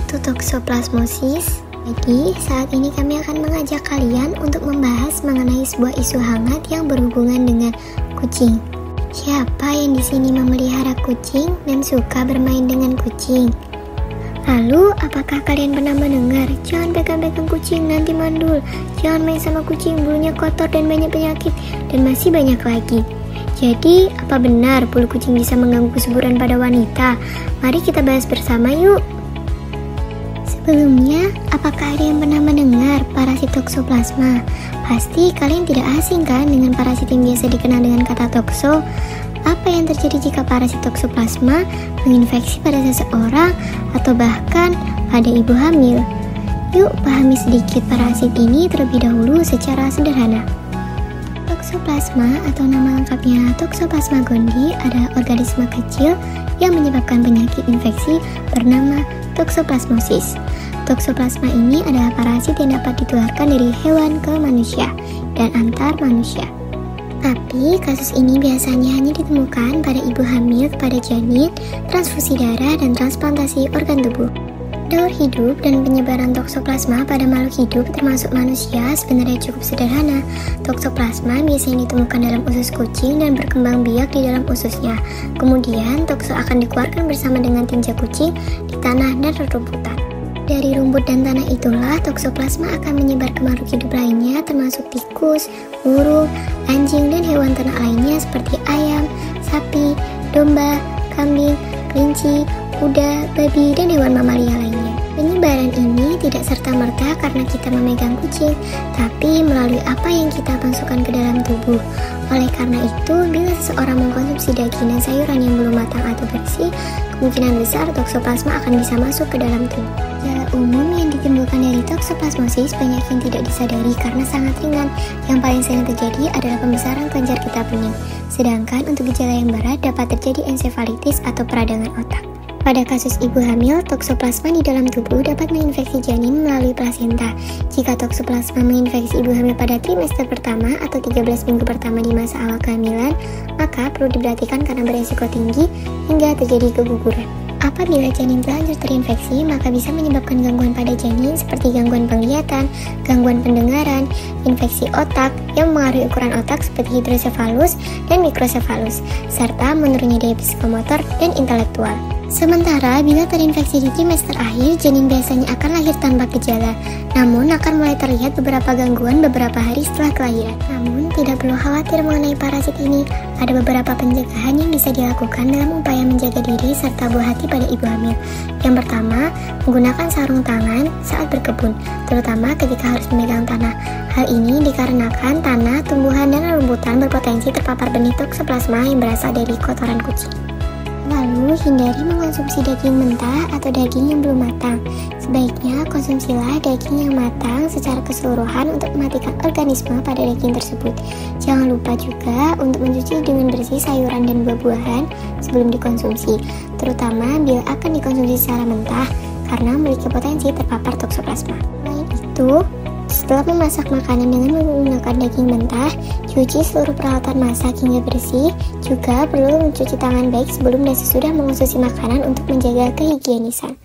yaitu toksoplasmosis. Jadi, saat ini kami akan mengajak kalian untuk membahas mengenai sebuah isu hangat yang berhubungan dengan kucing. Siapa yang di sini memelihara kucing dan suka bermain dengan kucing? Lalu, apakah kalian pernah mendengar, jangan pegang-pegang kucing nanti mandul, jangan main sama kucing, bulunya kotor dan banyak penyakit, dan masih banyak lagi. Jadi, apa benar bulu kucing bisa mengganggu kesuburan pada wanita? Mari kita bahas bersama yuk. Sebelumnya, apakah ada yang pernah mendengar parasit toksoplasma? Pasti kalian tidak asing kan dengan parasit yang biasa dikenal dengan kata tokso? Apa yang terjadi jika parasit toksoplasma menginfeksi pada seseorang atau bahkan pada ibu hamil? Yuk pahami sedikit parasit ini terlebih dahulu secara sederhana. Toksoplasma atau nama lengkapnya Toxoplasma gondii adalah organisme kecil yang menyebabkan penyakit infeksi bernama toksoplasmosis. Toksoplasma ini adalah parasit yang dapat ditularkan dari hewan ke manusia dan antar manusia. Tapi kasus ini biasanya hanya ditemukan pada ibu hamil pada janin, transfusi darah, dan transplantasi organ tubuh. Daur hidup dan penyebaran toksoplasma pada makhluk hidup termasuk manusia sebenarnya cukup sederhana. Toksoplasma biasanya ditemukan dalam usus kucing dan berkembang biak di dalam ususnya. Kemudian tokso akan dikeluarkan bersama dengan tinja kucing di tanah dan rerumputan. Dari rumput dan tanah itulah toksoplasma akan menyebar ke makhluk hidup lainnya termasuk tikus, burung, anjing, dan hewan ternak lainnya seperti ayam, sapi, domba, kambing, kelinci, kuda, babi, dan hewan mamalia lainnya. Penyebaran ini tidak serta-merta karena kita memegang kucing, tapi melalui apa yang kita masukkan ke dalam tubuh. Oleh karena itu, bila seseorang mengkonsumsi daging dan sayuran yang belum matang atau bersih, kemungkinan besar toksoplasma akan bisa masuk ke dalam tubuh. Gejala umum yang ditimbulkan dari toksoplasmosis banyak yang tidak disadari karena sangat ringan. Yang paling sering terjadi adalah pembesaran kelenjar getah bening. Sedangkan untuk gejala yang berat dapat terjadi ensefalitis atau peradangan otak. Pada kasus ibu hamil, toksoplasma di dalam tubuh dapat menginfeksi janin melalui plasenta. Jika toksoplasma menginfeksi ibu hamil pada trimester pertama atau 13 minggu pertama di masa awal kehamilan, maka perlu diperhatikan karena beresiko tinggi hingga terjadi keguguran. Apabila janin telanjur terinfeksi, maka bisa menyebabkan gangguan pada janin seperti gangguan penglihatan, gangguan pendengaran, infeksi otak yang mempengaruhi ukuran otak seperti hidrosefalus dan mikrosefalus, serta menurunnya daya psikomotor dan intelektual. Sementara bila terinfeksi di trimester akhir, janin biasanya akan lahir tanpa gejala, namun akan mulai terlihat beberapa gangguan beberapa hari setelah kelahiran. Namun tidak perlu khawatir mengenai parasit ini, ada beberapa pencegahan yang bisa dilakukan dalam upaya menjaga diri serta buah hati pada ibu hamil. Yang pertama, menggunakan sarung tangan saat berkebun, terutama ketika harus memegang tanah. Hal ini dikarenakan tanah, tumbuhan, dan rumputan berpotensi terpapar benih toksoplasma yang berasal dari kotoran kucing. Lalu, hindari mengkonsumsi daging mentah atau daging yang belum matang. Sebaiknya konsumsilah daging yang matang secara keseluruhan untuk mematikan organisme pada daging tersebut. Jangan lupa juga untuk mencuci dengan bersih sayuran dan buah-buahan sebelum dikonsumsi, terutama bila akan dikonsumsi secara mentah karena memiliki potensi terpapar toksoplasma. Selain itu, setelah memasak makanan dengan menggunakan daging mentah, cuci seluruh peralatan masak hingga bersih. Juga perlu mencuci tangan baik sebelum dan sesudah mengonsumsi makanan untuk menjaga kehigienisan.